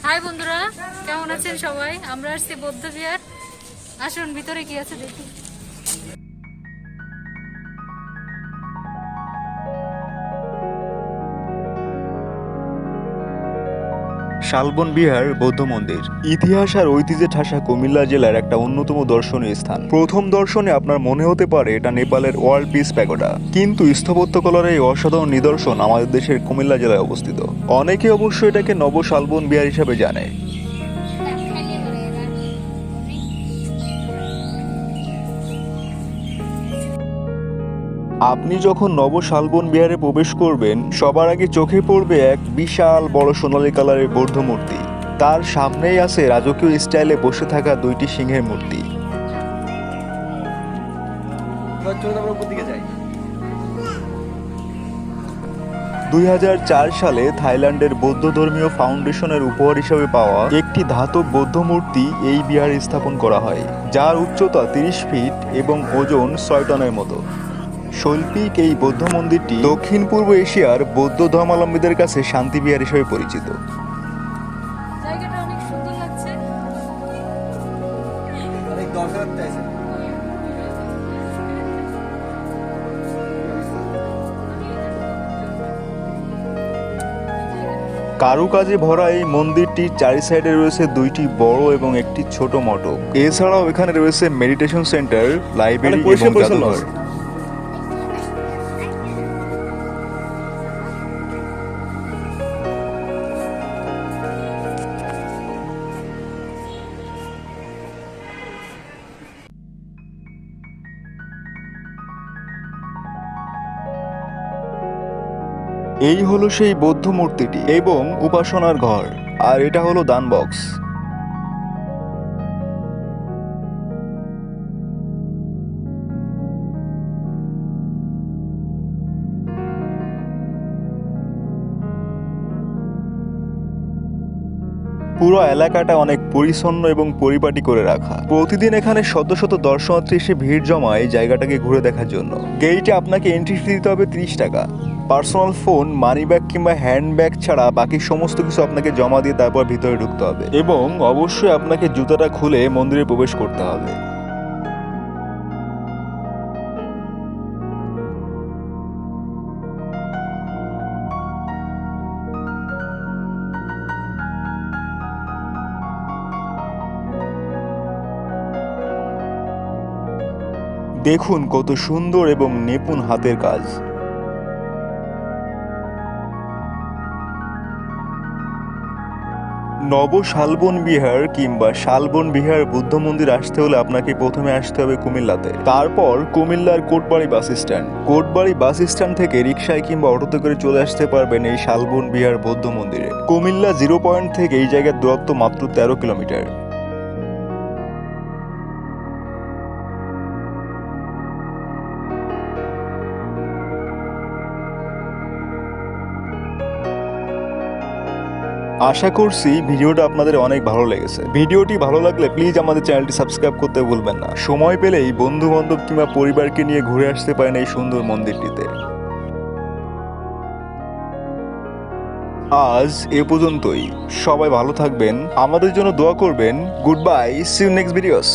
High বন্ধুরা, কেমন আছেন সবাই? আমরা আসছি বৌদ্ধবিহার। আসুন ভিতরে কি আছে দেখি। শালবন বিহার বৌদ্ধ মন্দির ইতিহাস আর ঐতিহ্যে ঠাসা কুমিল্লা জেলার একটা অন্যতম দর্শনীয় স্থান। প্রথম দর্শনে আপনার মনে হতে পারে এটা নেপালের ওয়ার্ল্ড পিস প্যাগোডা, কিন্তু স্থাপত্যকলার এই অসাধারণ নিদর্শন আমাদের দেশের কুমিল্লা জেলায় অবস্থিত। অনেকে অবশ্য এটাকে নব শালবন বিহার হিসাবে জানে। আপনি যখন নব শালবন বিহারে প্রবেশ করবেন, সবার আগে চোখে পড়বে এক বিশাল বড় সোনালী কালারের বৌদ্ধ মূর্তি। তার সামনেই আছে রাজকীয় স্টাইলে বসে থাকা দুইটি সিংহের মূর্তি। 2004 সালে থাইল্যান্ডের বৌদ্ধ ধর্মীয় ফাউন্ডেশনের উপহার হিসেবে পাওয়া একটি ধাতব বৌদ্ধ মূর্তি এই বিহারে স্থাপন করা হয়, যার উচ্চতা 30 ফিট এবং ওজন 6 টনের মতো। শৈল্পিক এই বৌদ্ধ মন্দিরটি দক্ষিণ পূর্ব এশিয়ার বৌদ্ধ ধর্মাবলম্বীদের কাছে শান্তি বিহার হিসেবে পরিচিত। জায়গাটা অনেক সুন্দর লাগছে। কারুকাজে ভরা এই মন্দিরটির চারি সাইডে রয়েছে দুইটি বড় এবং একটি ছোট মঠক। এছাড়াও এখানে রয়েছে মেডিটেশন সেন্টার, লাইব্রেরি এবং জাদুঘর। এই হলো সেই বৌদ্ধ মূর্তিটি এবং উপাসনার ঘর, আর এটা হলো দান বক্স। পুরো এলাকাটা অনেক পরিচ্ছন্ন এবং পরিপাটি করে রাখা। প্রতিদিন এখানে শত শত দর্শনার্থী এসে ভিড় জমায় জায়গাটাকে ঘুরে দেখার জন্য। গেইটে আপনাকে এন্ট্রি ফি দিতে হবে 30 টাকা। পার্সোনাল ফোন, মানি ব্যাগ কিংবা হ্যান্ড ব্যাগ ছাড়া বাকি সমস্ত কিছু আপনাকে জমা দিয়ে তারপর ভিতরে ঢুকতে হবে, এবং অবশ্যই আপনাকে জুতাটা খুলে মন্দিরে প্রবেশ করতে হবে। দেখুন কত সুন্দর এবং নিপুণ হাতের কাজ। নব শালবন বিহার কিংবা শালবন বিহার বুদ্ধ মন্দির আসতে হলে আপনাকে প্রথমে আসতে হবে কুমিল্লাতে, তারপর কুমিল্লার Kotbari bus stand. Kotbari bus stand থেকে রিকশায় কিংবা অটোতে করে চলে আসতে পারবেন এই শালবন বিহার বৌদ্ধ মন্দিরে। কুমিল্লা 0 পয়েন্ট থেকে এই জায়গার দূরত্ব মাত্র 13 কিলোমিটার। আশা করছি ভিডিওটা আপনাদের অনেক ভালো লেগেছে। ভিডিওটি ভালো লাগলে প্লিজ আমাদের চ্যানেলটি সাবস্ক্রাইব করতে ভুলবেন না। সময় পেলেই বন্ধু বান্ধব কিংবা পরিবারকে নিয়ে ঘুরে আসতে পারেন এই সুন্দর মন্দিরটিতে। আজ এ পর্যন্তই। সবাই ভালো থাকবেন, আমাদের জন্য দোয়া করবেন। Good bye, see you next videos.